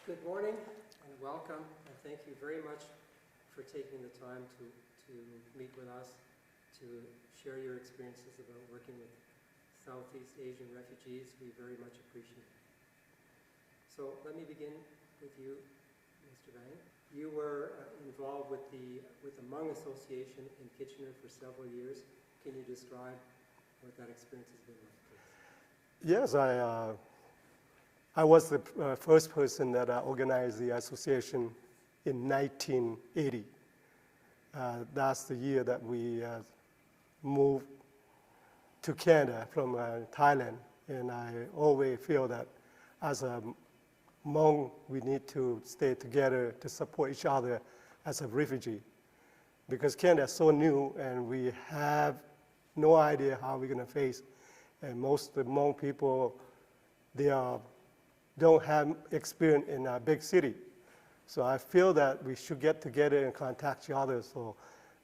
Good morning and welcome, and thank you very much for taking the time to meet with us, to share your experiences about working with Southeast Asian refugees. We very much appreciate it. So let me begin with you, Mr. Vang. You were involved with the Hmong Association in Kitchener for several years. Can you describe what that experience has been like, please? Yes, I was the first person that organized the association in 1980. That's the year that we moved to Canada from Thailand. And I always feel that as a Hmong, we need to stay together to support each other as a refugee. Because Canada is so new and we have no idea how we're going to face. And most of the Hmong people, don't have experience in a big city. So I feel that we should get together and contact each other. So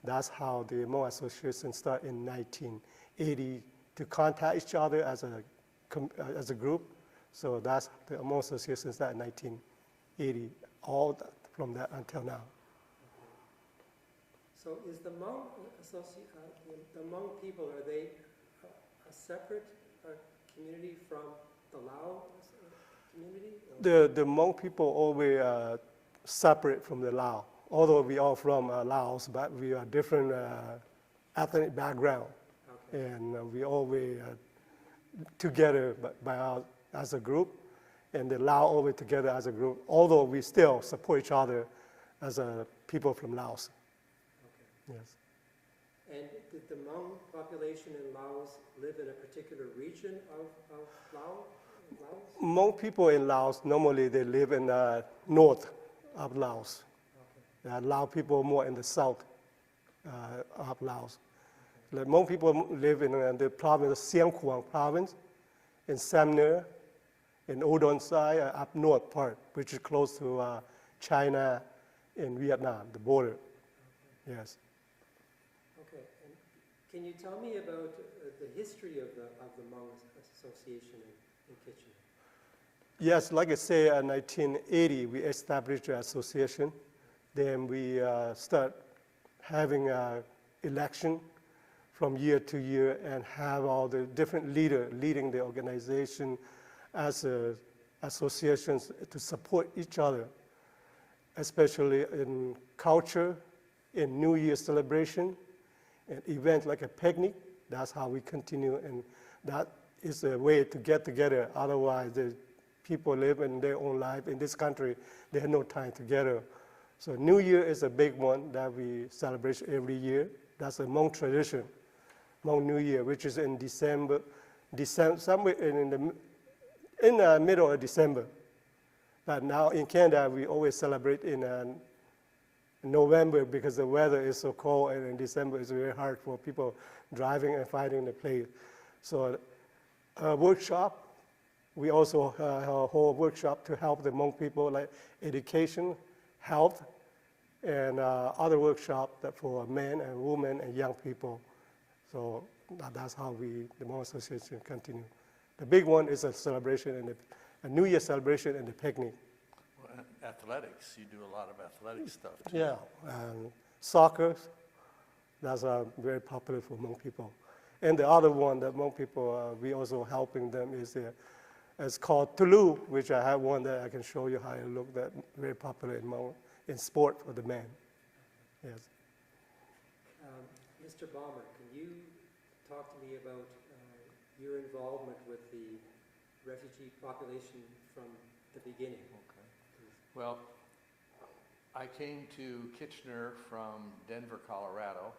that's how the Hmong Association started in 1980 to contact each other as a group. So that's the Hmong Association started in 1980, from that until now. So is the Hmong the Hmong people, are they a separate community from the Lao community? The Hmong people always separate from the Lao, although we are from Laos, but we are different ethnic background. Okay. And we always together as a group, and the Lao always together as a group, although we still support each other as people from Laos. Okay. Yes. And did the Hmong population in Laos live in a particular region of Laos? Hmong people in Laos, normally they live in the north of Laos. Okay. Lao people more in the south of Laos. Okay. The Hmong people live in the province of Siang Kuang province, in Sam Nur, in Udon side, up north part, which is close to China and Vietnam, the border. Okay. Yes. Okay. And can you tell me about the history of the Hmong Association in Kitchener? Yes, like I say, in 1980, we established an association. Then we start having an election from year to year and have all the different leaders leading the organization as associations to support each other, especially in culture, in New Year celebration, and events like a picnic. That's how we continue, and that is a way to get together. Otherwise, the people live in their own life in this country. They have no time together. So New Year is a big one that we celebrate every year. That's a Hmong tradition, Hmong New Year, which is in December somewhere in the middle of December. But now in Canada, we always celebrate in November because the weather is so cold, and in December it's very hard for people driving and finding the place. So workshop, we also have a whole workshop to help the Hmong people, like education, health, and other workshops for men and women and young people. So that's how the Hmong Association continue. The big one is a celebration, and a New Year celebration and the picnic. Well, athletics, you do a lot of athletic stuff too. Yeah, soccer, that's very popular for Hmong people. And the other one that Hmong people, we also helping them is it's called Tulu, which I have one that I can show you how it looks. That very popular in Hmong, in sport for the men. Yes. Mr. Balmer, can you talk to me about your involvement with the refugee population from the beginning? Okay. Well, I came to Kitchener from Denver, Colorado,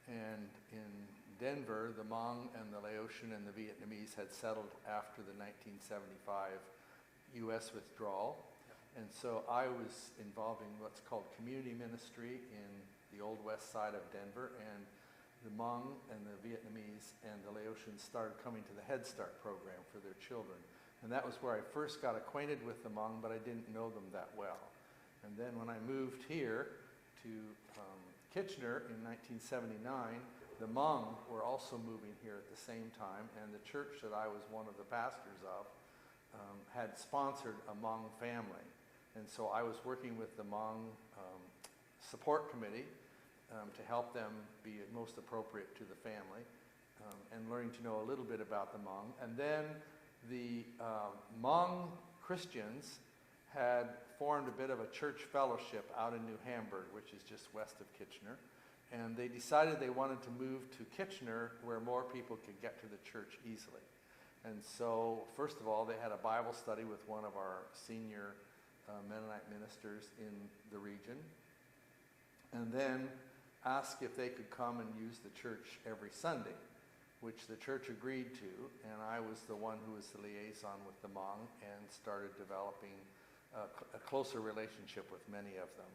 and in Denver, the Hmong and the Laotian and the Vietnamese had settled after the 1975 U.S. withdrawal. And so I was involved in what's called community ministry in the old west side of Denver, and the Hmong and the Vietnamese and the Laotians started coming to the Head Start program for their children. And that was where I first got acquainted with the Hmong, but I didn't know them that well. And then when I moved here to Kitchener in 1979, the Hmong were also moving here at the same time, and the church that I was one of the pastors of had sponsored a Hmong family. And so I was working with the Hmong support committee to help them be most appropriate to the family, and learning to know a little bit about the Hmong. And then the Hmong Christians had formed a bit of a church fellowship out in New Hamburg, which is just west of Kitchener. And they decided they wanted to move to Kitchener where more people could get to the church easily. And so, first of all, they had a Bible study with one of our senior Mennonite ministers in the region, and then asked if they could come and use the church every Sunday, which the church agreed to, and I was the one who was the liaison with the Hmong and started developing a closer relationship with many of them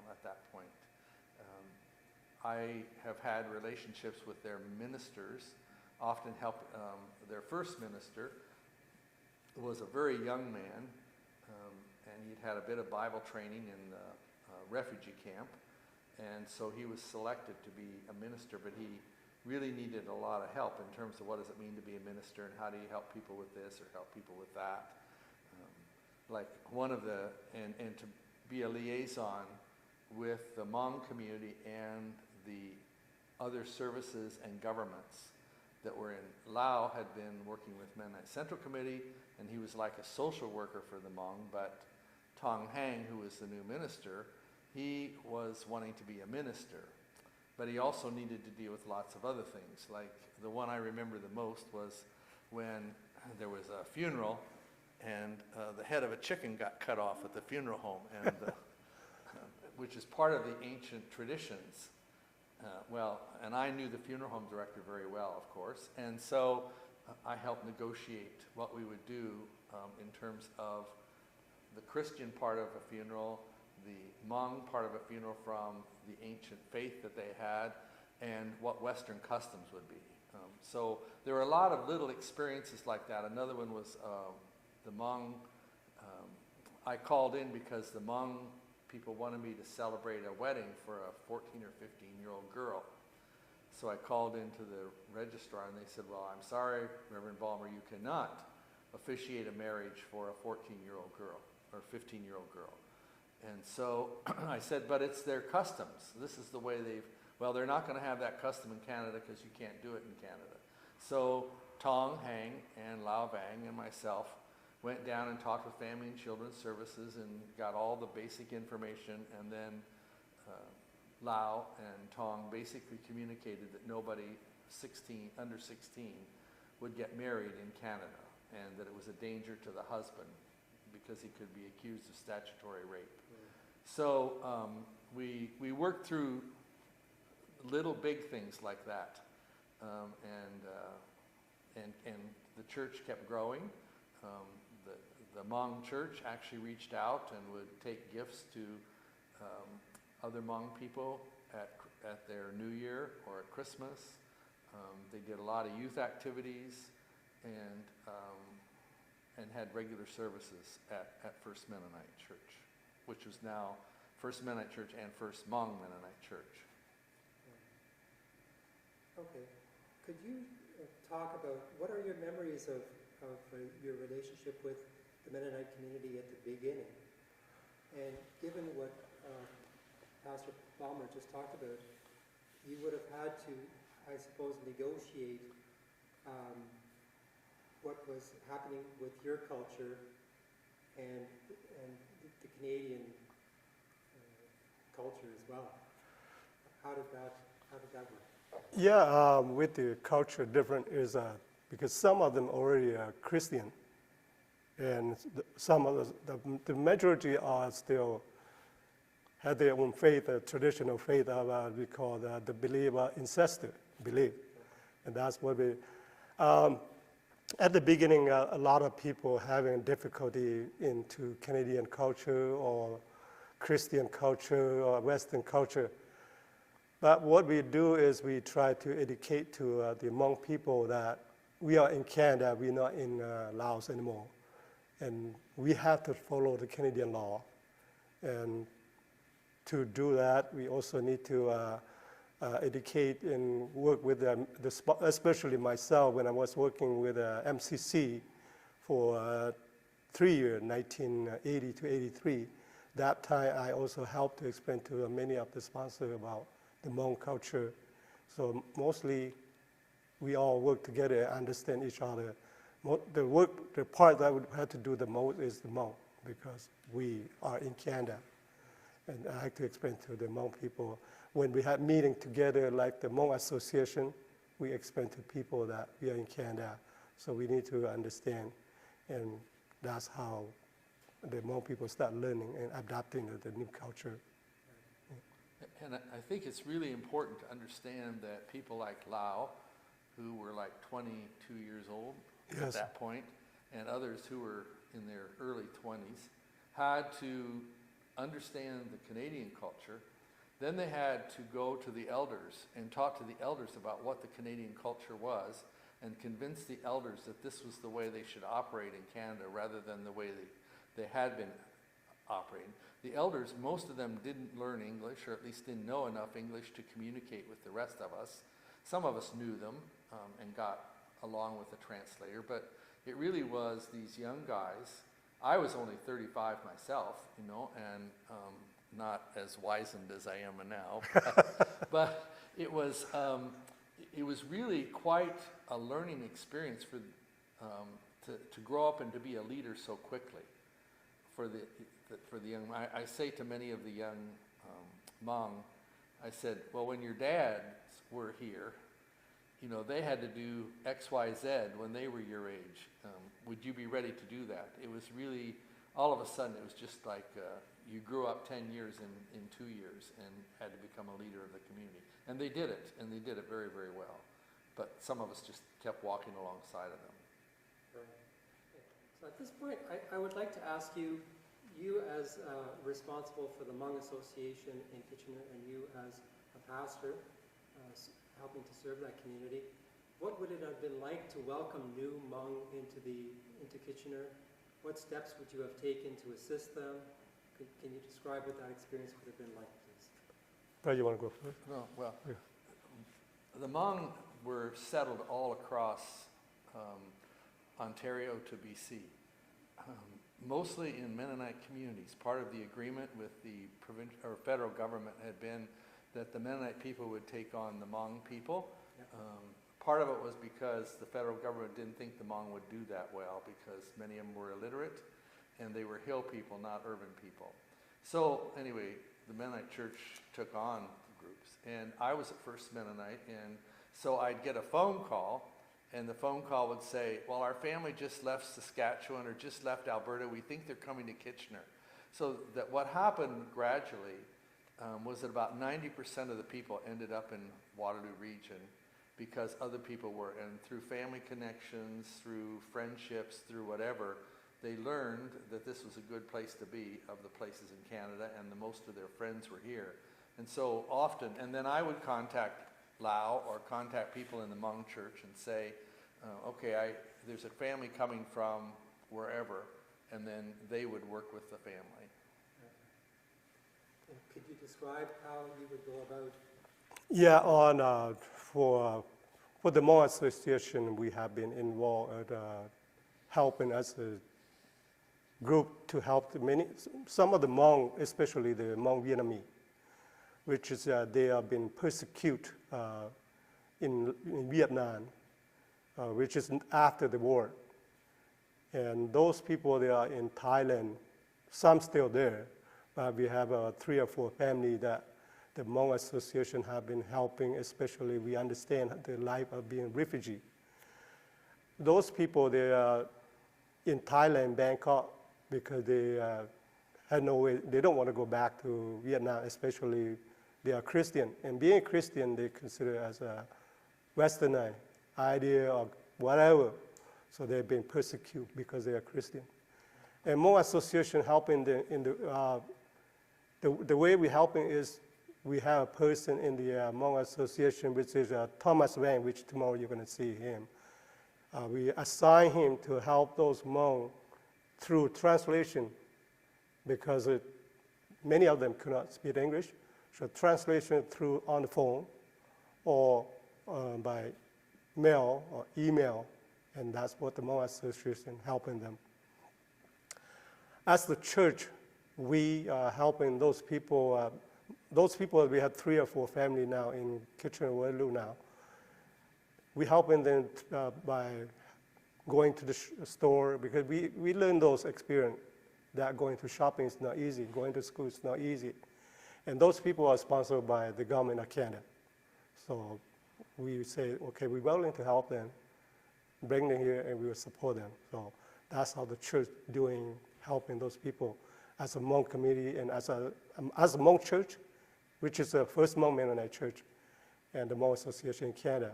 at that point. I have had relationships with their ministers, often helped. Their first minister was a very young man, and he'd had a bit of Bible training in the refugee camp, and so he was selected to be a minister, but he really needed a lot of help in terms of what does it mean to be a minister and how do you help people with this or help people with that. Like one of the, and to be a liaison with the Hmong community and the other services and governments that were in. Lao had been working with Mennonite Central Committee, and he was like a social worker for the Hmong, but Tong Hang, who was the new minister, he was wanting to be a minister, but he also needed to deal with lots of other things. Like the one I remember the most was when there was a funeral and the head of a chicken got cut off at the funeral home, and which is part of the ancient traditions. And I knew the funeral home director very well, of course, and so I helped negotiate what we would do in terms of the Christian part of a funeral, the Hmong part of a funeral from the ancient faith that they had, and what Western customs would be. So there were a lot of little experiences like that. Another one was the Hmong. I called in because the Hmong people wanted me to celebrate a wedding for a 14 or 15-year-old girl. So I called into the registrar and they said, well, I'm sorry, Reverend Balmer, you cannot officiate a marriage for a 14-year-old girl or 15-year-old girl. And so I said, but it's their customs. This is the way well, they're not going to have that custom in Canada because you can't do it in Canada. So Tong Hang and Lao Vang and myself went down and talked with Family and Children's Services and got all the basic information, and then Lao and Tong basically communicated that nobody under 16 would get married in Canada, and that it was a danger to the husband because he could be accused of statutory rape. So we worked through little big things like that, and the church kept growing. The Hmong church actually reached out and would take gifts to other Hmong people at their New Year or at Christmas. They did a lot of youth activities and had regular services at First Mennonite Church, which was now First Mennonite Church and First Hmong Mennonite Church. Okay. Could you talk about what are your memories of your relationship with the Mennonite community at the beginning? And given what Pastor Balmer just talked about, you would have had to, I suppose, negotiate what was happening with your culture and the Canadian culture as well. How did that work? Yeah, with the culture different is because some of them already are Christian, and some of the majority are still have their own faith, a traditional faith of we call the believer ancestor belief, and that's what we. At the beginning, a lot of people having difficulty into Canadian culture or Christian culture or Western culture. But what we do is we try to educate to the Hmong people that we are in Canada, we're not in Laos anymore. And we have to follow the Canadian law. And to do that, we also need to educate and work with especially myself when I was working with MCC for 3 years, 1980 to 83. That time, I also helped to explain to many of the sponsors about the Hmong culture. So mostly, we all work together and understand each other. The part that I would have to do the most is the Hmong, because we are in Canada. And I like to explain to the Hmong people, when we had meeting together, like the Hmong Association, we explain to people that we are in Canada, so we need to understand, and that's how the Hmong people start learning and adapting to the new culture. And I think it's really important to understand that people like Lao, who were like 22 years old at Yes. that point, and others who were in their early 20s, had to understand the Canadian culture. Then they had to go to the elders and talk to the elders about what the Canadian culture was and convince the elders that this was the way they should operate in Canada rather than the way they had been operating. The elders, most of them didn't learn English, or at least didn't know enough English to communicate with the rest of us. Some of us knew them and got along with the translator, but it really was these young guys. I was only 35 myself, you know, and not as wizened as I am now, but it was really quite a learning experience for to grow up and to be a leader so quickly for the young. I say to many of the young Hmong, I said, well, when your dads were here, you know, they had to do X, Y, Z when they were your age. Would you be ready to do that? It was really, all of a sudden, it was just like you grew up 10 years in 2 years and had to become a leader of the community. And they did it, and they did it very, very well. But some of us just kept walking alongside of them. Right. So at this point, I would like to ask you, as responsible for the Hmong Association in Kitchener, and you as a pastor helping to serve that community, what would it have been like to welcome new Hmong into Kitchener? What steps would you have taken to assist them? Can you describe what that experience would have been like, please? Brad, you want to go first? No, well, Yeah. the Hmong were settled all across Ontario to BC, mostly in Mennonite communities. Part of the agreement with the provincial or federal government had been that the Mennonite people would take on the Hmong people. Yeah. Part of it was because the federal government didn't think the Hmong would do that well because many of them were illiterate and they were hill people, not urban people. So anyway, the Mennonite church took on groups, and I was at First Mennonite, and so I'd get a phone call, and the phone call would say, well, our family just left Saskatchewan or just left Alberta, we think they're coming to Kitchener. So that what happened gradually was that about 90% of the people ended up in Waterloo region because other people were, and through family connections, through friendships, through whatever, they learned that this was a good place to be of the places in Canada, and the most of their friends were here. And so often, and then I would contact Lao or contact people in the Hmong church and say, okay, there's a family coming from wherever, and then they would work with the family. And could you describe how you would go about? Yeah, for the Hmong Association, we have been involved helping as a group to help some of the Hmong, especially the Hmong Vietnamese, which is they have been persecuted in Vietnam, which is after the war. And those people, they are in Thailand, some still there, but we have 3 or 4 families that the Hmong Association have been helping, especially we understand the life of being refugee. Those people, they are in Thailand, Bangkok, because they had no way, they don't want to go back to Vietnam, especially they are Christian. And being Christian, they consider as a Western idea or whatever. So they've been persecuted because they are Christian. And Hmong Association helping the way we're helping is we have a person in the Hmong Association, which is Thomas Vang, which tomorrow you're going to see him. We assign him to help those Hmong through translation because many of them could not speak English. So translation through on the phone or by mail or email, and that's what the Hmong Association helping them. As the church, we are helping those people. Those people, we have 3 or 4 families now in Kitchener-Waterloo now. We helping them by going to the store, because we learn those experience that going to shopping is not easy, going to school is not easy. And those people are sponsored by the government of Canada. So we say, okay, we're willing to help them, bring them here, and we will support them. So that's how the church doing, helping those people as a Hmong community and as a Hmong church, which is the first Hmong Mennonite church and the Hmong Association in Canada.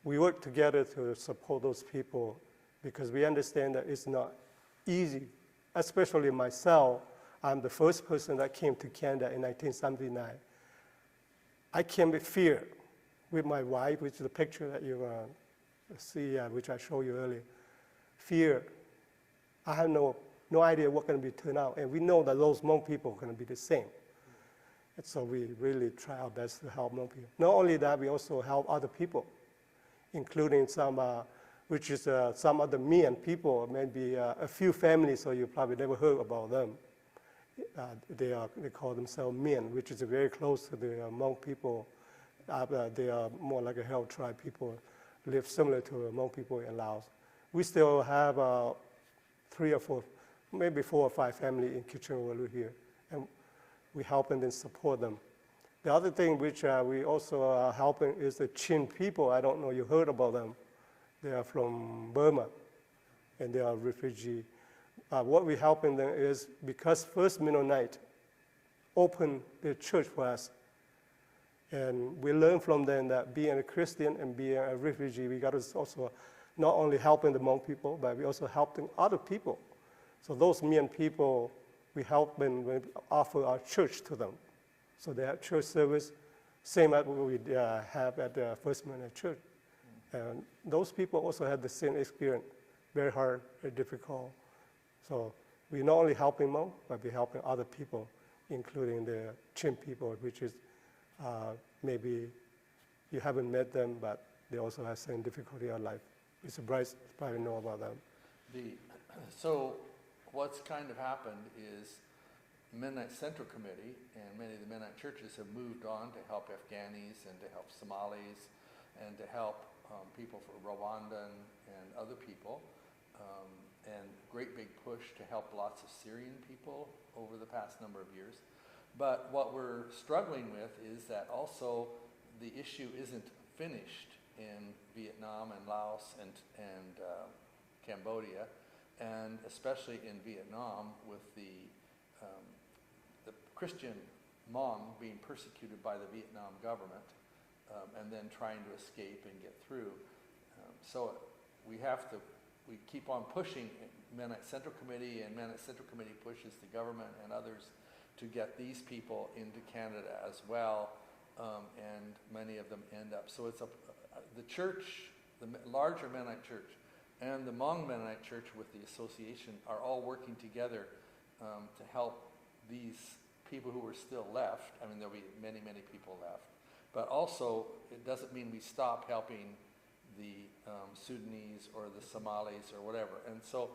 We work together to support those people because we understand that it's not easy, especially myself. I'm the first person that came to Canada in 1979. I came with fear with my wife, which is the picture that you see, which I showed you earlier. Fear. I have no idea what's going to be turned out, and we know that those Hmong people are going to be the same. And so we really try our best to help Hmong people. Not only that, we also help other people, including some, which is some other Mian people, maybe a few families, so you probably never heard about them. They call themselves Mian, which is very close to the Hmong people. They are more like a Hill tribe people, live similar to Hmong people in Laos. We still have 3 or 4, maybe 4 or 5 families in Kitchener-Waterloo here, and we help and then support them. The other thing which we also are helping is the Chin people. I don't know you heard about them. They are from Burma, and they are refugees. What we're helping them is because First Mennonite opened their church for us, and we learn from them that being a Christian and being a refugee, we got to also not only helping the Hmong people, but we also helping other people. So those Mian people, we help them when we offer our church to them. So they have church service, same as what we have at the First Mennonite Church. And those people also had the same experience, very hard, very difficult. So we're not only helping Hmong, but we're helping other people, including the Chin people, which is maybe you haven't met them, but they also have same difficulty in life. Mr. Brice probably know about them. So what's kind of happened is Mennonite Central Committee and many of the Mennonite churches have moved on to help Afghanis and to help Somalis and to help people from Rwanda and other people. And great big push to help lots of Syrian people over the past number of years. But what we're struggling with is that also the issue isn't finished in Vietnam and Laos and Cambodia, and especially in Vietnam with the Christian Hmong being persecuted by the Vietnam government and then trying to escape and get through. So we keep on pushing Mennonite Central Committee, and Mennonite Central Committee pushes the government and others to get these people into Canada as well, and many of them end up. So it's the church, the larger Mennonite church, and the Hmong Mennonite church with the association are all working together to help these people who are still left. I mean, there'll be many, many people left. But also, it doesn't mean we stop helping the Sudanese or the Somalis or whatever. And so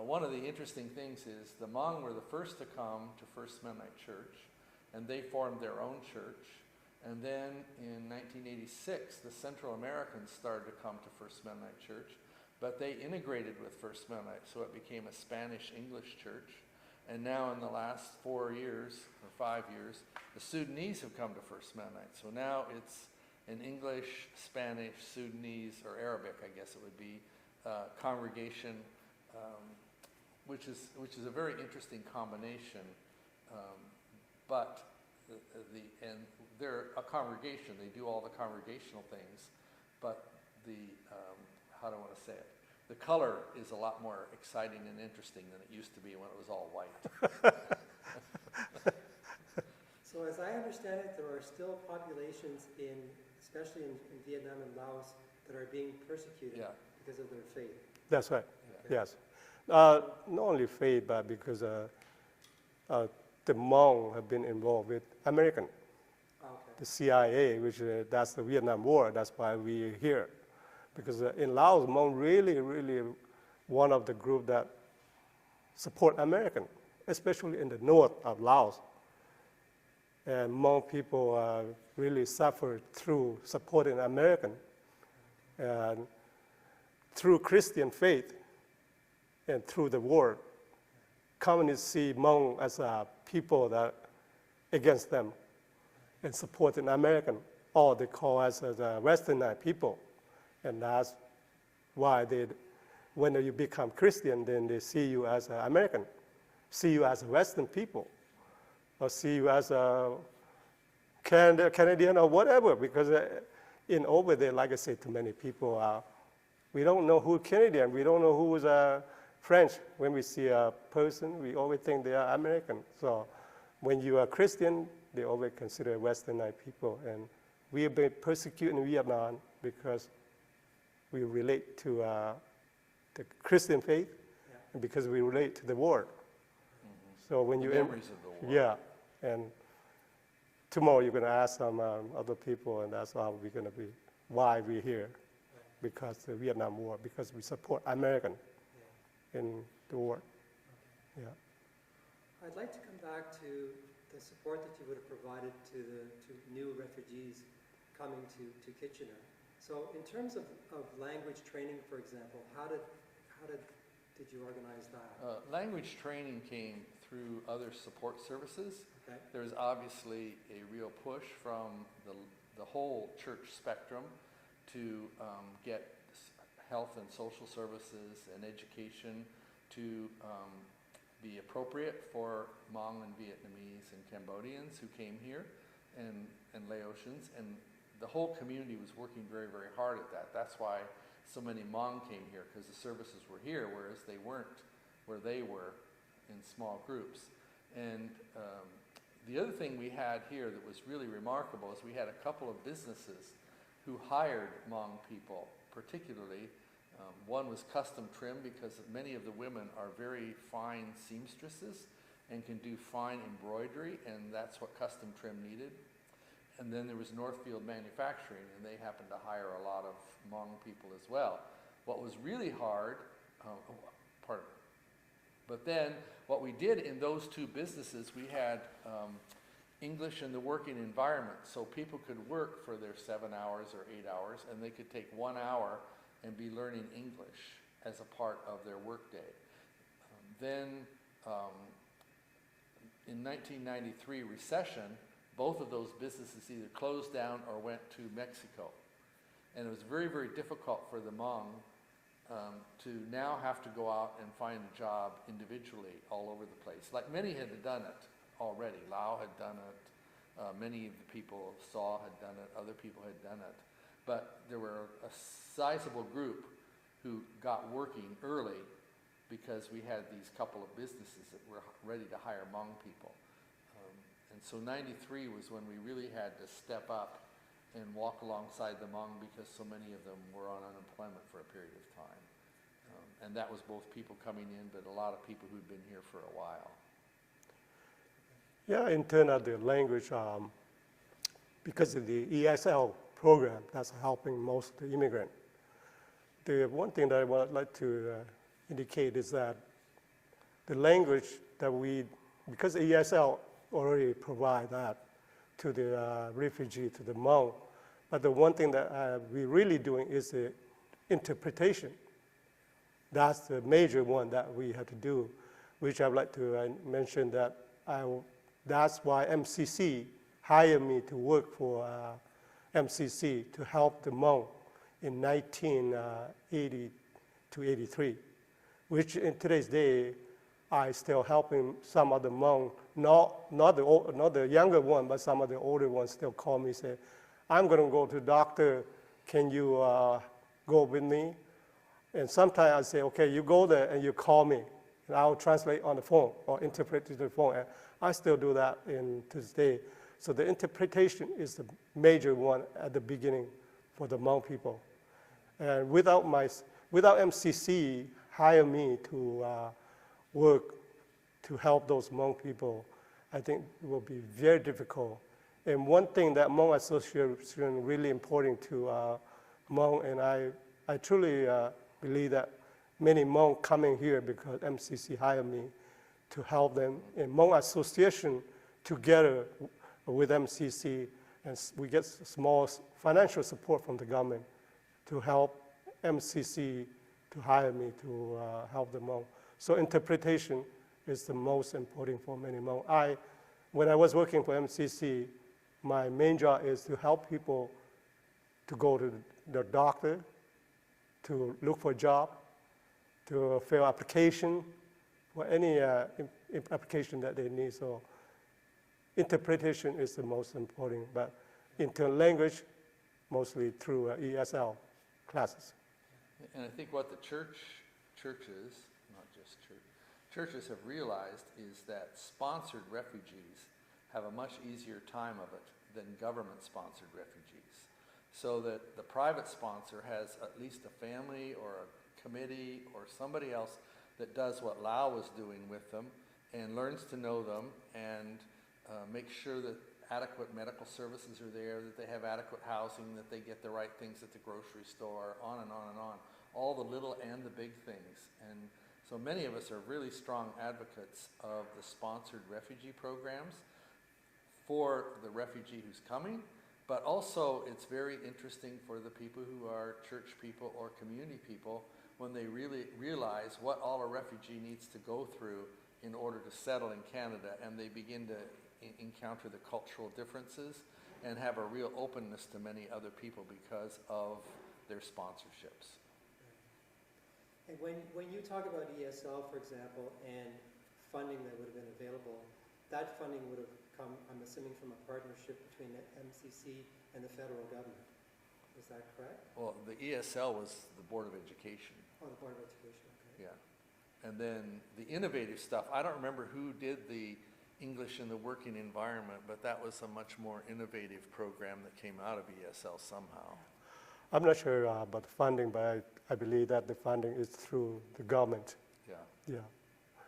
one of the interesting things is the Hmong were the first to come to First Mennonite Church, and they formed their own church. And then in 1986, the Central Americans started to come to First Mennonite Church, but they integrated with First Mennonite, so it became a Spanish-English church. And now in the last 4 years, or 5 years, the Sudanese have come to First Mennonite. So now it's an English, Spanish, Sudanese, or Arabic, I guess it would be, congregation, which is a very interesting combination. But and they're a congregation. They do all the congregational things, but how do I want to say it? The color is a lot more exciting and interesting than it used to be when it was all white. So as I understand it, there are still populations especially in Vietnam and Laos, that are being persecuted because of their faith. That's right, yes. Not only faith, but because the Hmong have been involved with American. The CIA, which that's the Vietnam War, that's why we're here. Because in Laos, Hmong really one of the group that support American. especially in the north of Laos. And Hmong people really suffered through supporting American and through Christian faith and through the war. Communists see Hmong as a people that against them and supporting American, or they call us as a Westernized people. And that's why when you become Christian, then they see you as an American, see you as a Western people, or see you as a Canadian or whatever, because in over there, like I say to many people, we don't know who's Canadian, we don't know who's French. When we see a person, we always think they are American. So when you are Christian, they always consider Westernized people. And we have been persecuted in Vietnam because we relate to the Christian faith, and because we relate to the war. Mm-hmm. So when the you memories of the war. Yeah, and tomorrow you're going to ask some other people, and that's how we're going to be, why we're here, because the Vietnam War, because we support American in the war. Okay. Yeah. I'd like to come back to the support that you would have provided to new refugees coming to Kitchener. So in terms of language training, for example, how did you organize that? Language training came through other support services. Okay. There's obviously a real push from the whole church spectrum to get health and social services and education to be appropriate for Hmong and Vietnamese and Cambodians who came here, and Laotians, and the whole community was working very, very hard at that. That's why so many Hmong came here, because the services were here, whereas they weren't where they were in small groups. And the other thing we had here that was really remarkable is we had a couple of businesses who hired Hmong people, particularly. One was Custom Trim, because many of the women are very fine seamstresses and can do fine embroidery, and that's what Custom Trim needed. And then there was Northfield Manufacturing, and they happened to hire a lot of Hmong people as well. What was really hard, but then what we did in those two businesses, we had English in the working environment, so people could work for their 7 hours or 8 hours, and they could take 1 hour and be learning English as a part of their workday. Then in 1993 recession, both of those businesses either closed down or went to Mexico. And it was very, very difficult for the Hmong to now have to go out and find a job individually all over the place. Like many had done it already. Lao had done it. Many of the people of Saw had done it. Other people had done it. But there were a sizable group who got working early because we had these couple of businesses that were ready to hire Hmong people. And so 93 was when we really had to step up and walk alongside the Hmong, because so many of them were on unemployment for a period of time. And that was both people coming in, but a lot of people who'd been here for a while. Yeah, in terms of the language, because of the ESL program, that's helping most of the immigrants. The one thing that I would like to indicate is that the language that because ESL already provide that to the refugee, to the Hmong, but the one thing that we're really doing is the interpretation. That's the major one that we have to do, which I'd like to mention that that's why MCC hired me to work for MCC to help the Hmong in 1980 to 83, which in today's day, I still helping some of the Hmong, not the younger one, but some of the older ones still call me, say, I'm going to go to the doctor, can you go with me? And sometimes I say, okay, you go there and you call me, and I'll translate on the phone or interpret to the phone. And I still do that to this day. So the interpretation is the major one at the beginning for the Hmong people. And without MCC hire me to work to help those Hmong people, I think it will be very difficult. And one thing that Hmong Association really important to Hmong, and I truly believe that many Hmong coming here because MCC hired me to help them. And Hmong Association together with MCC, and we get small financial support from the government to help MCC to hire me to help the Hmong. So interpretation is the most important for many Hmong. When I was working for MCC, my main job is to help people to go to the doctor, to look for a job, to fill application, for any application that they need. So interpretation is the most important, but internal language, mostly through ESL classes. And I think what the churches, not just churches have realized is that sponsored refugees have a much easier time of it than government-sponsored refugees. So that the private sponsor has at least a family or a committee or somebody else that does what Lao was doing with them and learns to know them and makes sure that adequate medical services are there, that they have adequate housing, that they get the right things at the grocery store, on and on and on. All the little and the big things. And so many of us are really strong advocates of the sponsored refugee programs for the refugee who's coming, but also it's very interesting for the people who are church people or community people when they really realize what all a refugee needs to go through in order to settle in Canada, and they begin to encounter the cultural differences and have a real openness to many other people because of their sponsorships. And when you talk about ESL, for example, and funding that would have been available, that funding would have come, I'm assuming, from a partnership between the MCC and the federal government. Is that correct? Well, the ESL was the Board of Education. Oh, the Board of Education, okay. Yeah. And then the innovative stuff, I don't remember who did the English in the working environment, but that was a much more innovative program that came out of ESL somehow. I'm not sure about the funding, but I believe that the funding is through the government. Yeah. Yeah.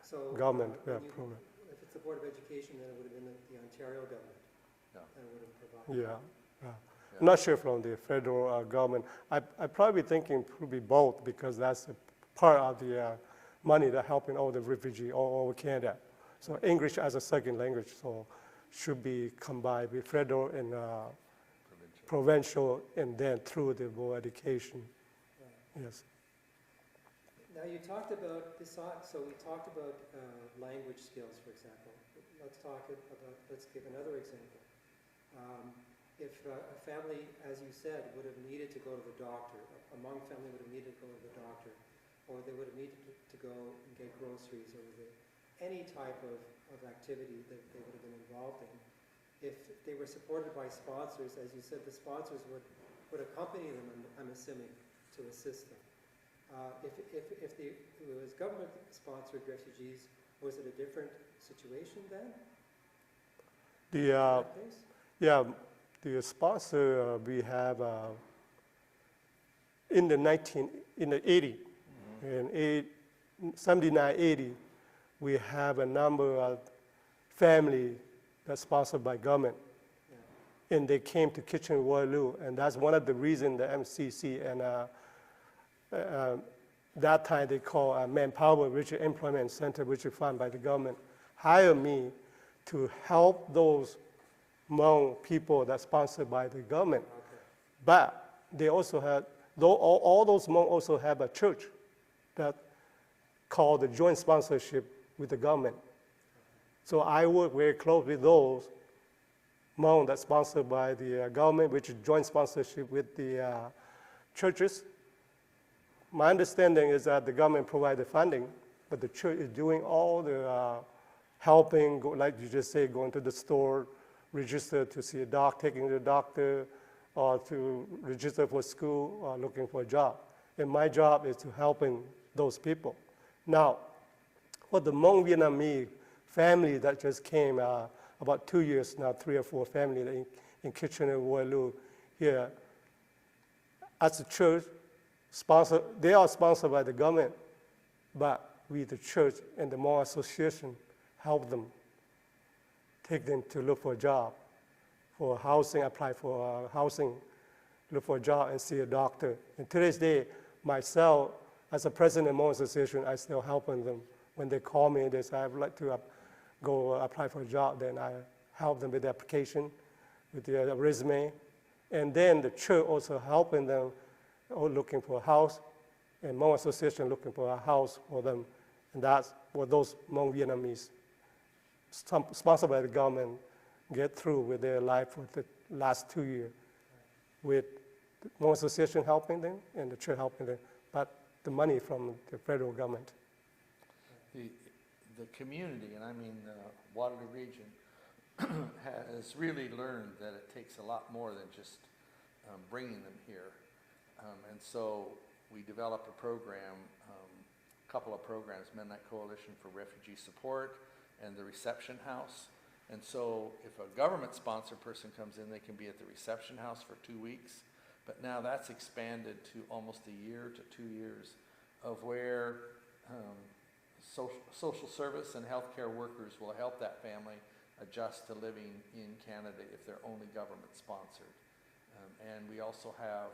So Government program. if it's the Board of Education, then it would have been the Ontario government Yeah. that would have provided. Yeah. Yeah. I'm not sure from the federal government. I probably thinking probably both, because that's a part of the money that helping all the refugees all over Canada. So English as a second language, so should be combined with federal and provincial, and then through the Board of Education. Right. Yes. Now you talked about this, so we talked about language skills, for example. Let's give another example. If a family, as you said, would have needed to go to the doctor, a Hmong family would have needed to go to the doctor, or they would have needed to go and get groceries, or any type of activity that they would have been involved in. If they were supported by sponsors, as you said, the sponsors would accompany them, I'm assuming, to assist them. If it was government-sponsored refugees, was it a different situation then? The sponsor we have in the 80, in 79, 80, we have a number of family that's sponsored by government. Yeah. And they came to Kitchener-Waterloo, and that's one of the reasons the MCC and that time they call Manpower Regional Employment Center, which is funded by the government, hired me to help those Hmong people that's sponsored by the government. Okay. But they also had, all those Hmong also have a church that called the joint sponsorship with the government. So I work very close with those Hmong that's sponsored by the government, which is joint sponsorship with the churches. My understanding is that the government provides the funding, but the church is doing all the helping, like you just say, going to the store, register to see a doctor, taking the doctor, or to register for school, or looking for a job. And my job is to helping those people. Now, for the Hmong Vietnamese family that just came about 2 years now, 3 or 4 families in Kitchener-Waterloo here, as a church, they are sponsored by the government, but we, the church and the Hmong Association, help them, take them to look for a job, for housing, apply for housing, look for a job and see a doctor. And to this day, myself, as a president of the Hmong Association, I still helping them When they call me, they say, I would like to go apply for a job, then I help them with the application, with their resume. And then the church also helping them, looking for a house, and Hmong Association looking for a house for them. And that's what those Hmong Vietnamese, sponsored by the government, get through with their life for the last 2 years, with the Hmong Association helping them and the church helping them, but the money from the federal government. The community, and I mean the Waterloo region, has really learned that it takes a lot more than just bringing them here. And so we developed a program, a couple of programs, Mennonite Coalition for Refugee Support and the Reception House. And so if a government-sponsored person comes in, they can be at the Reception House for 2 weeks. But now that's expanded to almost a year to 2 years of where social service and healthcare workers will help that family adjust to living in Canada if they're only government-sponsored. And we also have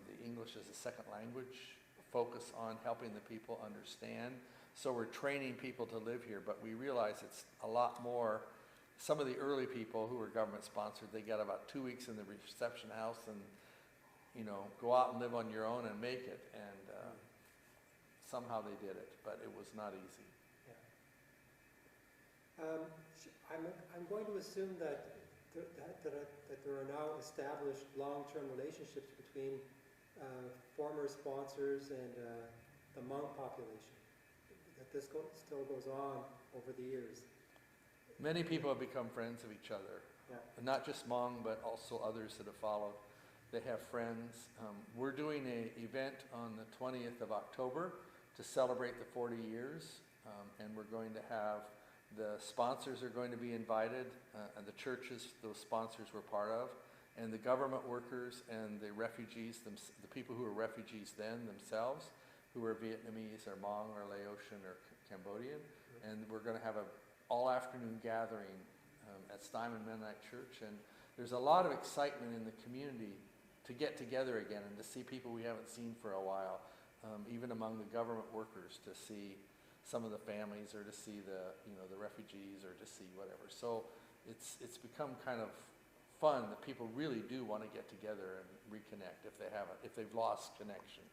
the English as a second language focus on helping the people understand. So we're training people to live here, but we realize it's a lot more. Some of the early people who were government-sponsored, they got about 2 weeks in the reception house and, you know, go out and live on your own and make it. And somehow they did it, but it was not easy. Yeah. I'm going to assume that there are now established long-term relationships between former sponsors and the Hmong population, that this still goes on over the years. Many people have become friends of each other, not just Hmong, but also others that have followed. They have friends. We're doing an event on the 20th of October to celebrate the 40 years, and we're going to have the sponsors are going to be invited, and the churches those sponsors were part of, and the government workers and the refugees, the people who were refugees then themselves, who were Vietnamese or Hmong or Laotian or Cambodian, and we're going to have an all-afternoon gathering at Steinman Mennonite Church, and there's a lot of excitement in the community to get together again and to see people we haven't seen for a while, even among the government workers, to see some of the families or to see the refugees or to see whatever. So it's become kind of fun that people really do want to get together and reconnect if they've lost connections.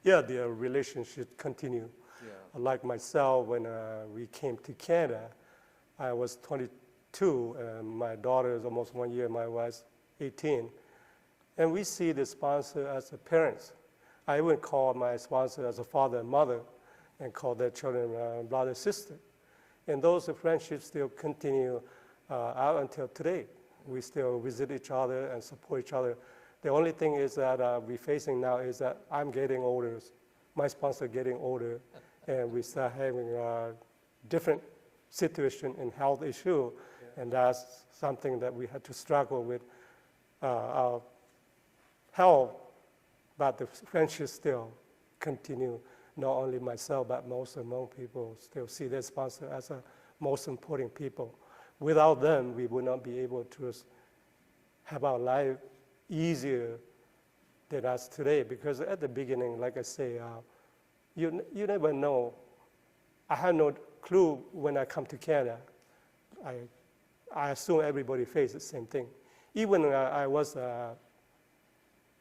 Yeah, their relationship continue. Yeah. Like myself, when we came to Canada, I was 22, and my daughter is almost 1 year, my wife's 18. And we see the sponsor as a parent. I even call my sponsor as a father and mother, and call their children brother and sister. And those friendships still continue out until today. We still visit each other and support each other. The only thing is that we're facing now is that I'm getting older, my sponsor getting older, and we start having a different situation and health issue, and that's something that we had to struggle with our health, but the friendships still continue. Not only myself, but most Hmong people still see their sponsor as a most important people. Without them, we would not be able to have our life easier than us today. Because at the beginning, like I say, you never know. I had no clue when I come to Canada. I assume everybody faces the same thing. Even I was a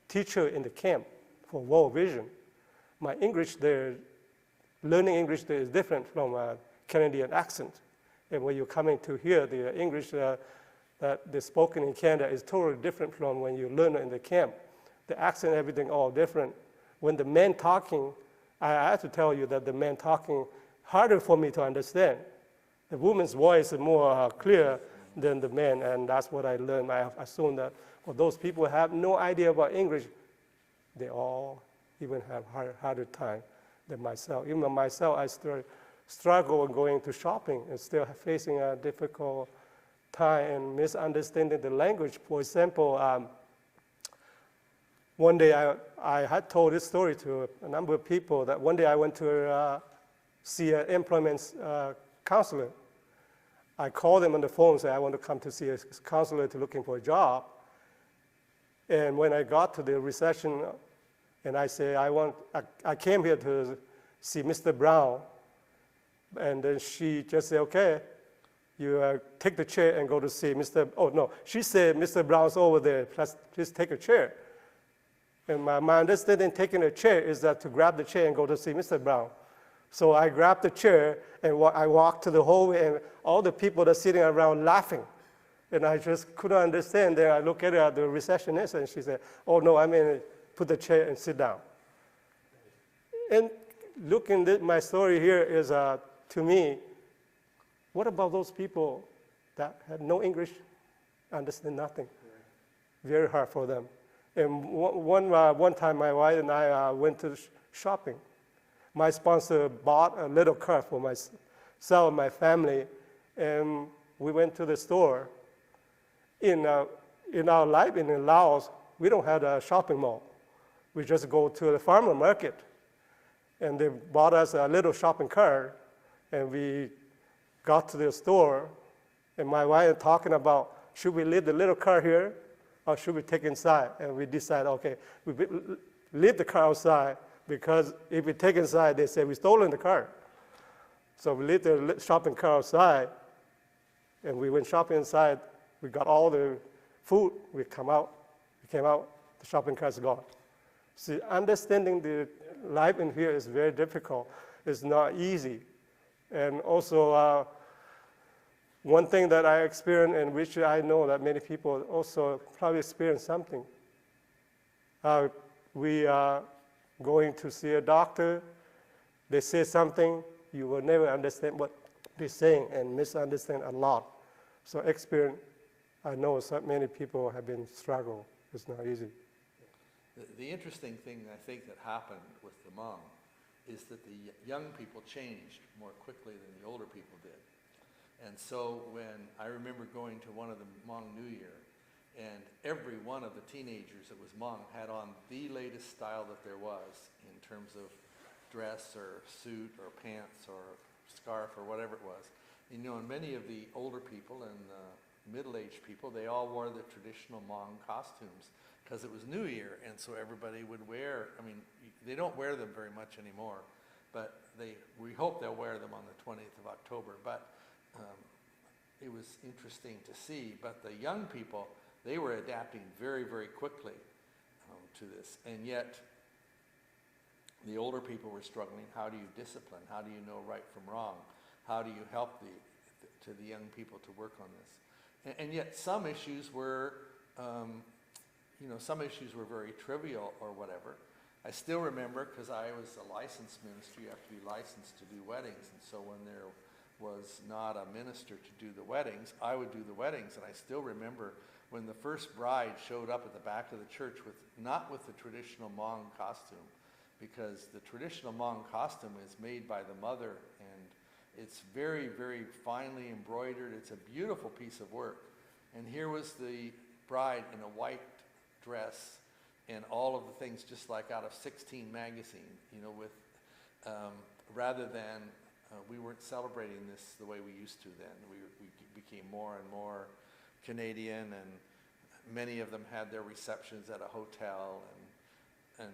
teacher in the camp for World Vision. My English there, learning English there is different from a Canadian accent. And when you're coming to hear the English that is spoken in Canada is totally different from when you learn it in the camp. The accent, everything, all different. When the man talking, I have to tell you that the man talking harder for me to understand. The woman's voice is more clear than the man, and that's what I learned. I assume that for those people who have no idea about English, they all even have harder time than myself. Even myself, I still struggle going to shopping and still facing a difficult time and misunderstanding the language. For example, one day I had told this story to a number of people that one day I went to see an employment counselor. I called them on the phone and said, I want to come to see a counselor to looking for a job. And when I got to the reception, and I say, I came here to see Mr. Brown. And then she just said, okay, you take the chair and go to see Mr. Oh, no, she said, Mr. Brown's over there, please take a chair. And my understanding taking a chair is that to grab the chair and go to see Mr. Brown. So I grabbed the chair and I walked to the hallway, and all the people that are sitting around laughing. And I just couldn't understand. Then I looked at the receptionist, and she said, oh, no, I mean, put the chair and sit down. And looking at my story here is, to me, what about those people that had no English, understand nothing? Very hard for them. And one time, my wife and I went to shopping. My sponsor bought a little car for myself and my family, and we went to the store. In our life in Laos, we don't have a shopping mall. We just go to the farmer market, and they bought us a little shopping cart, and we got to the store, and my wife talking about, should we leave the little car here, or should we take it inside? And we decided, okay, we leave the car outside, because if we take it inside, they say we stolen the car. So we leave the shopping cart outside, and we went shopping inside. We got all the food. We came out, the shopping cart's gone. See, understanding the life in here is very difficult. It's not easy. And also, one thing that I experienced, and which I know that many people also probably experience something. We are going to see a doctor. They say something, you will never understand what they're saying and misunderstand a lot. So experience, I know so many people have been struggling. It's not easy. The interesting thing I think that happened with the Hmong is that the young people changed more quickly than the older people did. And so when I remember going to one of the Hmong New Year, and every one of the teenagers that was Hmong had on the latest style that there was in terms of dress or suit or pants or scarf or whatever it was. You know, and many of the older people and middle-aged people, they all wore the traditional Hmong costumes because it was New Year, and so everybody would wear, I mean, they don't wear them very much anymore, but we hope they'll wear them on the 20th of October. But it was interesting to see. But the young people, they were adapting very, very quickly to this. And yet, the older people were struggling. How do you discipline? How do you know right from wrong? How do you help the young people to work on this? And yet, some issues were, some issues were very trivial or whatever. I still remember, because I was a licensed minister, you have to be licensed to do weddings. And so when there was not a minister to do the weddings, I would do the weddings. And I still remember when the first bride showed up at the back of the church not with the traditional Hmong costume, because the traditional Hmong costume is made by the mother, and it's very, very finely embroidered. It's a beautiful piece of work. And here was the bride in a white dress and all of the things just like out of 16 magazine, with rather than we weren't celebrating this the way we used to then. We became more and more Canadian, and many of them had their receptions at a hotel. And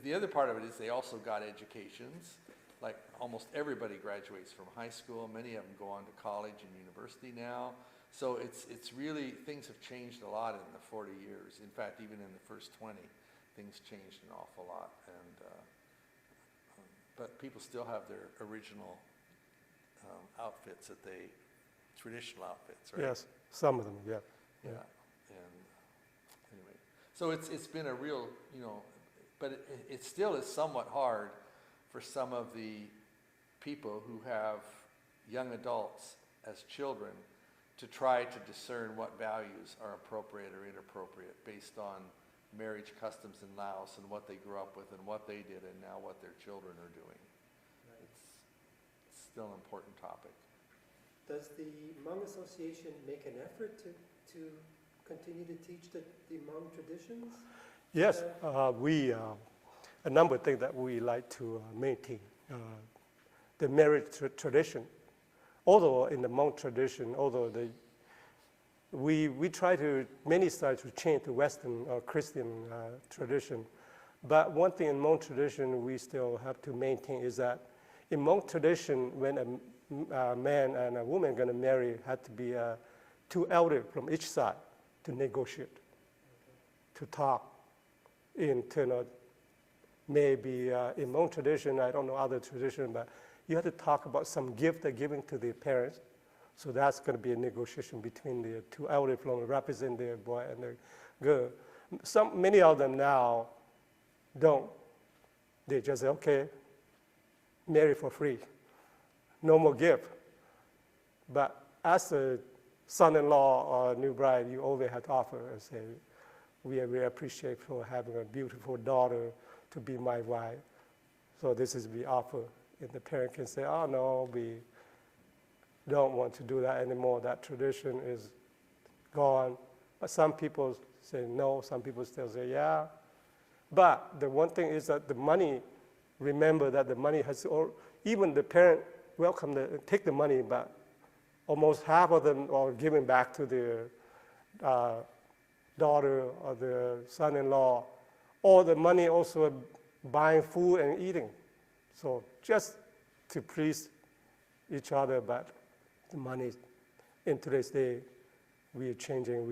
the other part of it is they also got educations. Like almost everybody graduates from high school. Many of them go on to college and university now. So it's really, things have changed a lot in the 40 years. In fact, even in the first 20, things changed an awful lot. But people still have their original outfits traditional outfits, right? Yes, some of them, yeah. Yeah. And anyway, so it's been a real, but it still is somewhat hard for some of the people who have young adults as children to try to discern what values are appropriate or inappropriate based on marriage customs in Laos and what they grew up with and what they did and now what their children are doing. Right. It's still an important topic. Does the Hmong Association make an effort to continue to teach the Hmong traditions? Yes, we a number of things that we like to maintain. The marriage tradition, although in the Hmong tradition, we try to, many try to change the Western Christian tradition, But one thing in Hmong tradition we still have to maintain is that in Hmong tradition, when a man and a woman are going to marry, had to be two elders from each side to negotiate, to talk internal. Maybe in Hmong tradition, I don't know other tradition, but you have to talk about some gift they're giving to their parents. So that's going to be a negotiation between the two elders from represent their boy and the girl. Many of them now don't. They just say, okay, marry for free, no more gift. But as a son-in-law or new bride, you always have to offer and say, we are very appreciative for having a beautiful daughter to be my wife. So this is the offer. And the parent can say, oh no, we don't want to do that anymore. That tradition is gone. But some people say no, some people still say yeah. But the one thing is that the money, remember that the money has, or even the parent welcome to take the money, but almost half of them are given back to their daughter or their son-in-law, or the money also buying food and eating. So just to please each other, but the money in today's day, we are changing,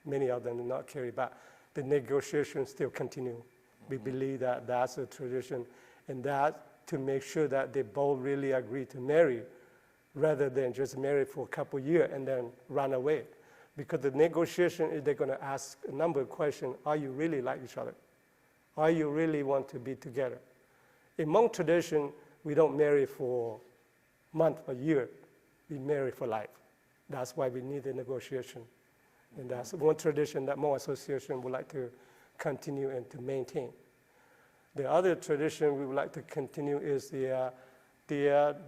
many of them do not carry back. The negotiations still continue. We believe that that's a tradition, and that to make sure that they both really agree to marry, rather than just marry for a couple years and then run away. Because the negotiation is they're going to ask a number of questions. Are you really like each other? Are you really want to be together? In Hmong tradition, we don't marry for a month or year. We marry for life. That's why we need the negotiation. And that's one tradition that Hmong Association would like to continue and to maintain. The other tradition we would like to continue is the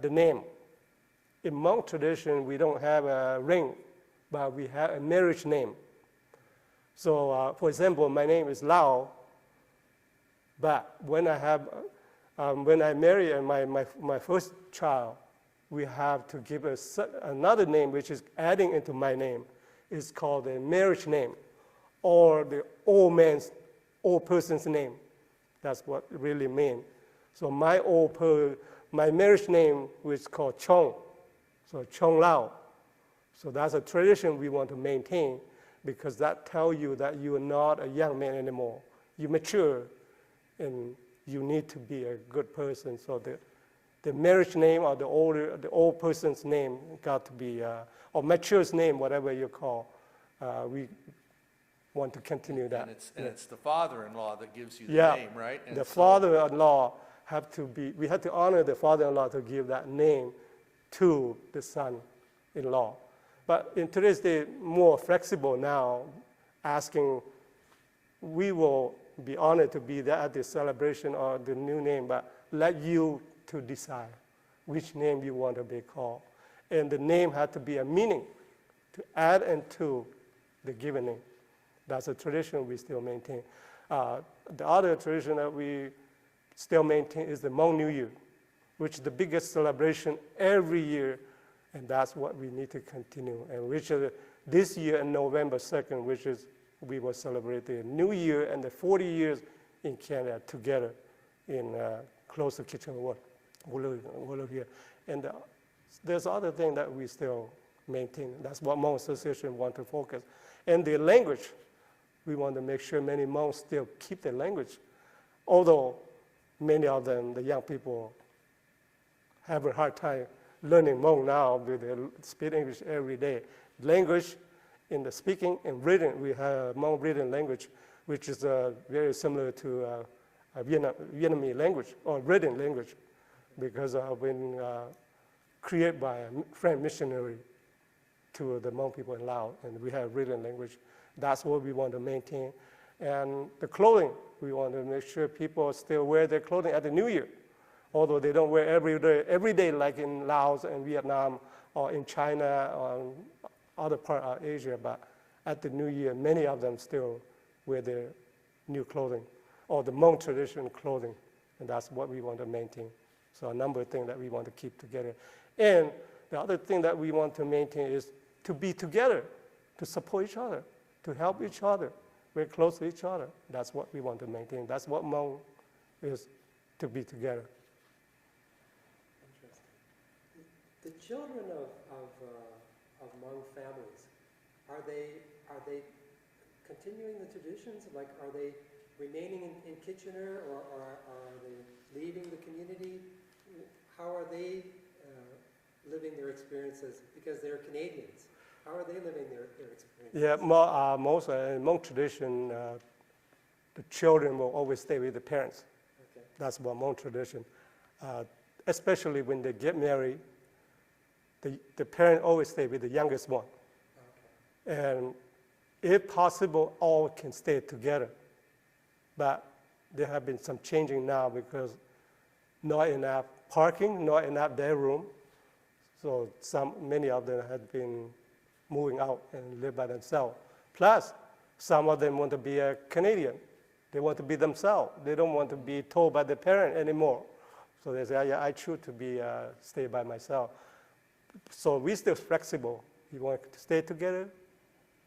name. In Hmong tradition, we don't have a ring, but we have a marriage name. So, for example, my name is Lao, but when I marry my first child, we have to give another name which is adding into my name. It's called a marriage name, or the old person's name. That's what it really means. So my marriage name was called Chong, so Chong Lao. So that's a tradition we want to maintain, because that tells you that you are not a young man anymore. You mature, and you need to be a good person. So the marriage name or the old person's name got to be, or mature's name, whatever you call. We want to continue that. And it's the father-in-law that gives you the Yeah. name, right? And The so- father-in-law we have to honor the father-in-law to give that name to the son-in-law. But in today's day, more flexible now, asking, we will be honored to be there at the celebration or the new name, but let you to decide which name you want to be called. And the name had to be a meaning to add into the given name. That's a tradition we still maintain. The other tradition that we still maintain is the Hmong New Year, which is the biggest celebration every year, and that's what we need to continue. And which is this year on November 2nd, which is we will celebrate the New Year and the 40 years in Canada together in close to Kitchener here. And there's other thing that we still maintain. That's what Hmong Association want to focus. And the language, we want to make sure many Hmong still keep their language. Although many of them, the young people, have a hard time learning Hmong now, with they speak English every day. Language in the speaking and reading, we have Hmong written language, which is very similar to Vietnamese language or written language, because been created by a French missionary to the Hmong people in Laos, and we have written language. That's what we want to maintain. And the clothing, we want to make sure people still wear their clothing at the New Year, although they don't wear every day like in Laos and Vietnam or in China or other part of Asia, but at the New Year, many of them still wear their new clothing or the Hmong tradition clothing, and that's what we want to maintain. So a number of things that we want to keep together. And the other thing that we want to maintain is to be together, to support each other, to help each other. very close to each other. That's what we want to maintain. That's what Hmong is, to be together. Interesting. The children of Hmong families, are they continuing the traditions? Like, are they remaining in Kitchener, or are they leaving the community? How are they living their experiences? Because they're Canadians. How are they living their experiences? Yeah, most in Hmong tradition, the children will always stay with the parents. Okay. That's what Hmong tradition. Especially when they get married, the parent always stay with the youngest one. Okay. And if possible, all can stay together. But there have been some changing now because not enough parking, not enough their room. So many of them have been moving out and live by themselves. Plus, some of them want to be a Canadian. They want to be themselves. They don't want to be told by the parent anymore. So they say, yeah, I choose to stay by myself. So we're still flexible. You want to stay together,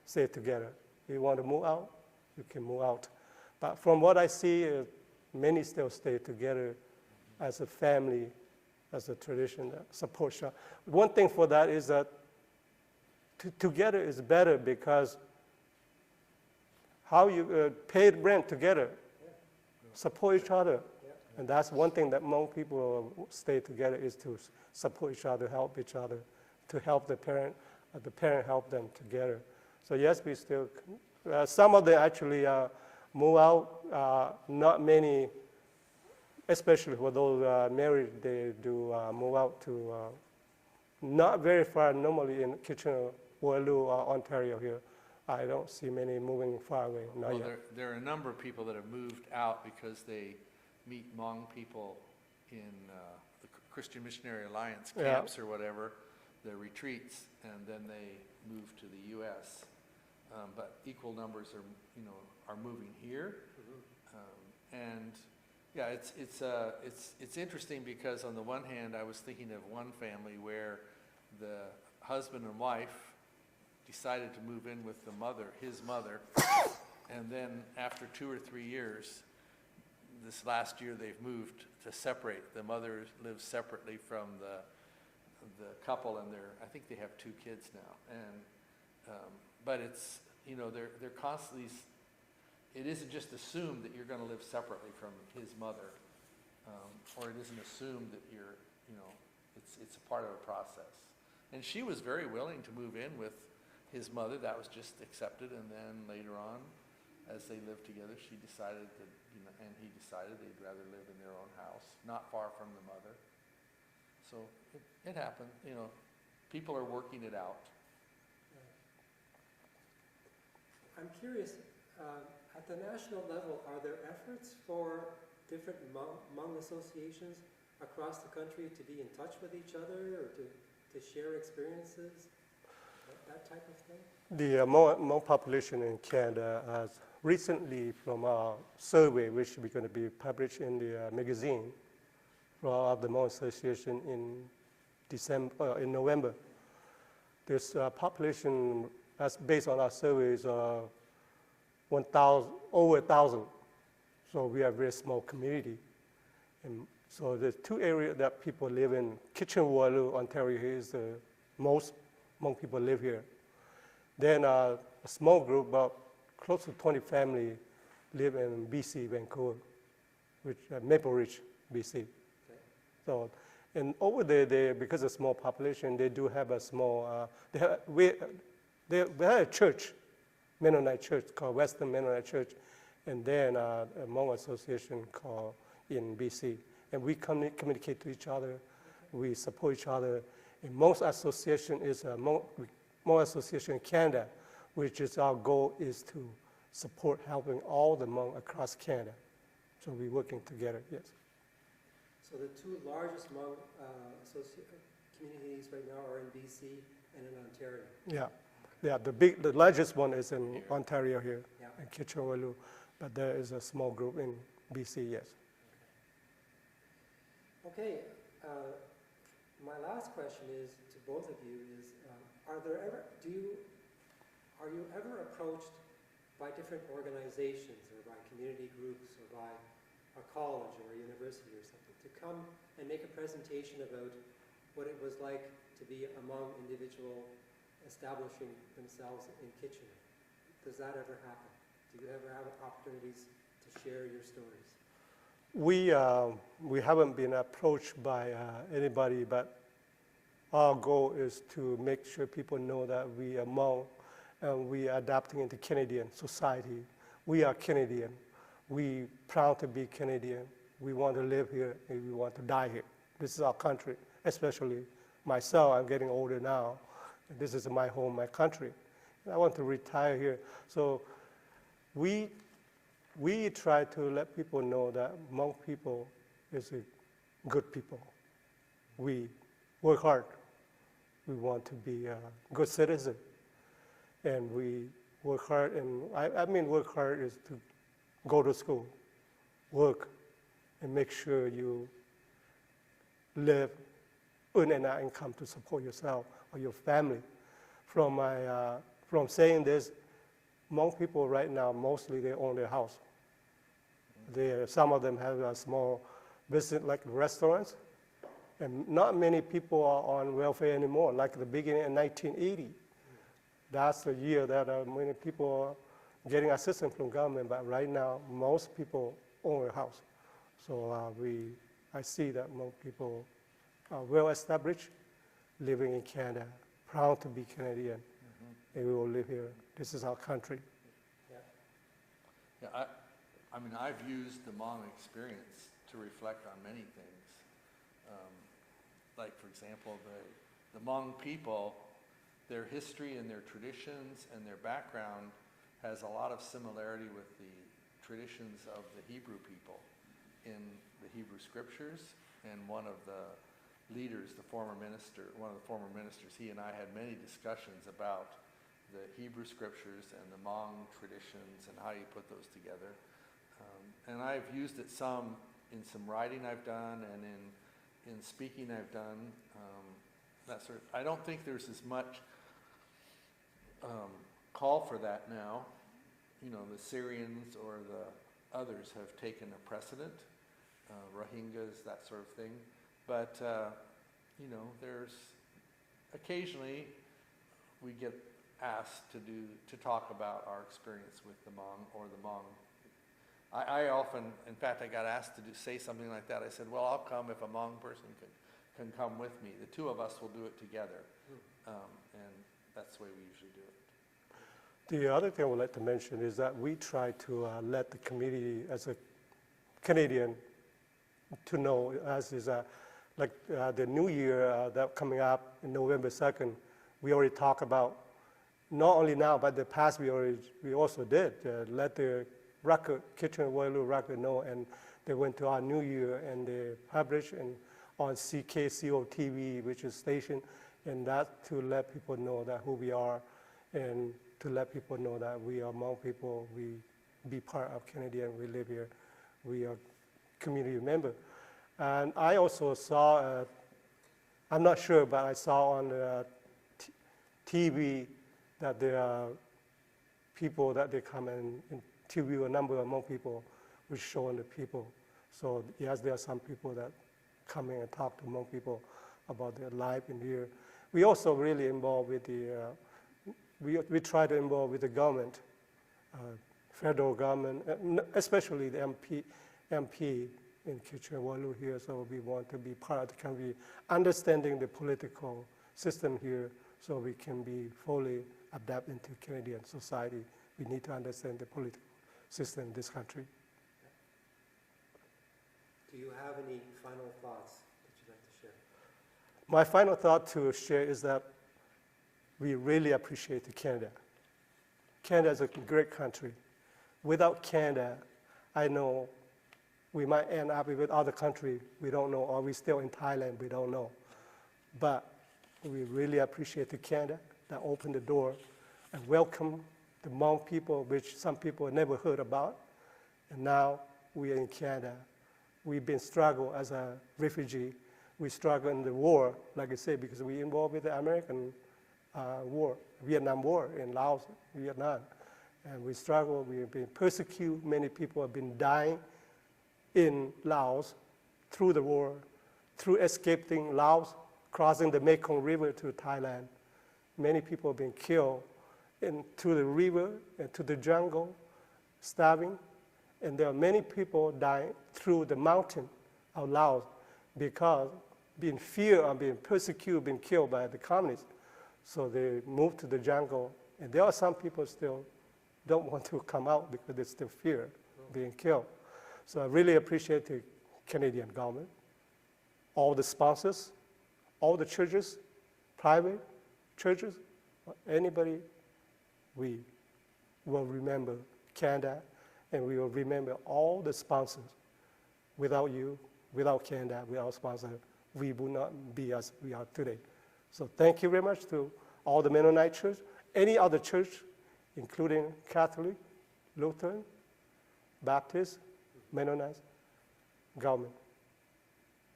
stay together. You want to move out, you can move out. But from what I see, many still stay together as a family, as a tradition, support shop. One thing for that is that together is better because how you pay rent together, support each other. And that's one thing that Hmong people stay together is to support each other, help each other, to help the parent help them together. So yes, we still, some of them actually move out, not many, especially for those married, they do move out to not very far, normally in Kitchener, Waterloo, Ontario here. I don't see many moving far away, not yet. There are a number of people that have moved out because they meet Hmong people in the Christian Missionary Alliance camps or whatever, the retreats, and then they move to the U.S. But equal numbers are moving here, and yeah, it's interesting because on the one hand, I was thinking of one family where the husband and wife decided to move in with his mother, and then after 2 or 3 years, this last year they've moved to separate. The mother lives separately from the couple, and I think they have 2 kids now. And but it's they're constantly. It isn't just assumed that you're going to live separately from his mother, or it isn't assumed that it's a part of a process. And she was very willing to move in with his mother. That was just accepted, and then later on, as they lived together, she decided that, and he decided they'd rather live in their own house, not far from the mother. So it happened, people are working it out. I'm curious, at the national level, are there efforts for different Hmong associations across the country to be in touch with each other or to share experiences, that type of thing? The Hmong population in Canada has recently, from our survey, which we're going to be published in the magazine of the Hmong Association in November. This population, as based on our surveys, over 1,000. So we are a very small community. And so there's 2 areas that people live in. Kitchener-Waterloo, Ontario, here is the most Hmong people live here. Then a small group, about close to 20 families, live in BC, Vancouver, which Maple Ridge, BC. Okay. So, and over there, because of small population, they do have a small. We have a church, Mennonite church called Western Mennonite Church, and then a Hmong association called in BC, and we communicate to each other. We support each other. And Hmong association is a Hmong association in Canada, which is our goal is to support helping all the Hmong across Canada. So we're working together, yes. So the 2 largest Hmong communities right now are in BC and in Ontario. Yeah. The largest one is in Ontario here, in Kitchener-Waterloo, but there is a small group in BC, yes. Okay. My last question is to both of you: are you ever approached by different organizations or by community groups or by a college or a university or something to come and make a presentation about what it was like to be among individual establishing themselves in Kitchener. Does that ever happen? Do you ever have opportunities to share your stories? We haven't been approached by anybody, but our goal is to make sure people know that we are Hmong and we are adapting into Canadian society. We are Canadian. We proud to be Canadian. We want to live here and we want to die here. This is our country, especially myself. I'm getting older now. And this is my home, my country. And I want to retire here. So we try to let people know that Hmong people is a good people. We work hard. We want to be a good citizen. And we work hard, and I mean work hard is to go to school, work, and make sure you live, earn enough income to support yourself or your family. From saying this, Hmong people right now, mostly they own their house. Some of them have a small business like restaurants, and not many people are on welfare anymore, like the beginning in 1980. That's the year that many people are getting assistance from government, but right now, most people own a house. So I see that most people are well established, living in Canada, proud to be Canadian, and we will live here. This is our country. Yeah, I mean, I've used the Hmong experience to reflect on many things. Like, for example, the Hmong people, their history and their traditions and their background has a lot of similarity with the traditions of the Hebrew people in the Hebrew scriptures. And one of the leaders, one of the former ministers, he and I had many discussions about the Hebrew scriptures and the Hmong traditions and how you put those together. And I've used it some in some writing I've done and in speaking I've done. I don't think there's as much call for that now. You know, the Syrians or the others have taken a precedent, Rohingyas, that sort of thing. But, you know, there's occasionally we get asked to talk about our experience with the Hmong or the Hmong. I often, in fact, I got asked to say something like that. I said, well, I'll come if a Hmong person can come with me. The two of us will do it together. And that's the way we usually do it. The other thing I would like to mention is that we try to let the community, as a Canadian, to know, as is the new year that coming up in November 2nd, we already talked about, not only now, but the past we also did, let the Kitchener-Waterloo record know, and they went to our New Year and they published on CKCO TV, which is station, and that to let people know that who we are, and to let people know that we are Hmong people, we be part of Canadian, we live here, we are community member. And I also saw, I'm not sure, but I saw on the TV that there are people that they come and interview a number of Hmong people, which showing the people. So yes, there are some people that come in and talk to Hmong people about their life in here. We also really involved with we try to involve with the government, federal government, especially the MP in Kitchener-Waterloo here. So we want to be part of the country, understanding the political system here, so we can be fully adapt into Canadian society. We need to understand the political system in this country. Do you have any final thoughts that you'd like to share? My final thought to share is that we really appreciate Canada. Canada is a great country. Without Canada, I know we might end up with other country we don't know, or we still in Thailand, we don't know. But we really appreciate Canada that opened the door and welcome the Hmong people, which some people never heard about. And now we are in Canada. We've been struggling as a refugee. We struggle in the war, like I said, because we involved with the American war, Vietnam War in Laos, Vietnam. And we struggle, we have been persecuted, many people have been dying in Laos through the war, through escaping Laos, crossing the Mekong River to Thailand. Many people have been killed to the river and to the jungle, starving. And there are many people dying through the mountain of Laos because being feared of being persecuted, being killed by the communists. So they moved to the jungle. And there are some people still don't want to come out because they still fear being killed. So I really appreciate the Canadian government, all the sponsors, all the churches, private churches, anybody. We will remember Canada, and we will remember all the sponsors. Without you, without Canada, without sponsors, we would not be as we are today. So thank you very much to all the Mennonite church, any other church, including Catholic, Lutheran, Baptist, Mennonite, government.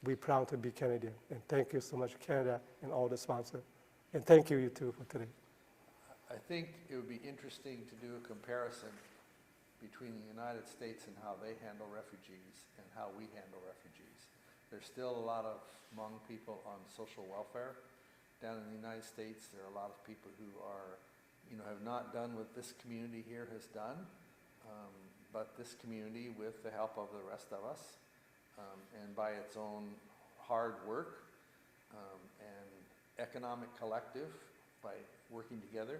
We're proud to be Canadian, and thank you so much, Canada, and all the sponsors. And thank you too for today. I think it would be interesting to do a comparison between the United States and how they handle refugees and how we handle refugees. There's still a lot of Hmong people on social welfare. Down in the United States, there are a lot of people who are, have not done what this community here has done, but this community, with the help of the rest of us, and by its own hard work and economic collective, by working together,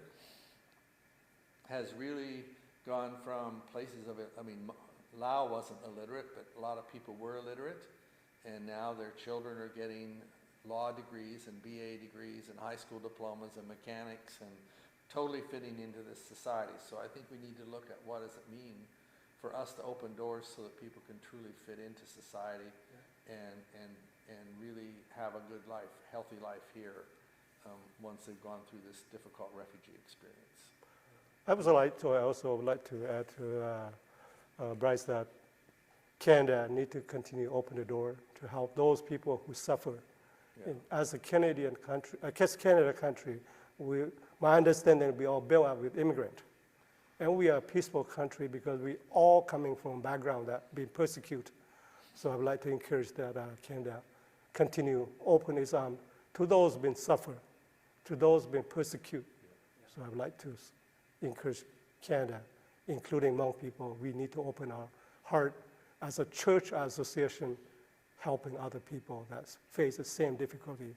has really gone from places of it. I mean, Lao wasn't illiterate, but a lot of people were illiterate, and now their children are getting law degrees and BA degrees and high school diplomas and mechanics and totally fitting into this society. So I think we need to look at what does it mean for us to open doors so that people can truly fit into society and really have a good life, healthy life here once they've gone through this difficult refugee experience. I also would like to add to Brice that Canada need to continue to open the door to help those people who suffer. Yeah. As a Canadian country, Canada country, my understanding, we all built up with immigrants. And we are a peaceful country because we all coming from a background that been persecuted. So I would like to encourage that Canada continue open its arms to those been suffered, to those been persecuted. So I would like to encourage Canada, including Hmong people. We need to open our heart as a church association, helping other people that face the same difficulty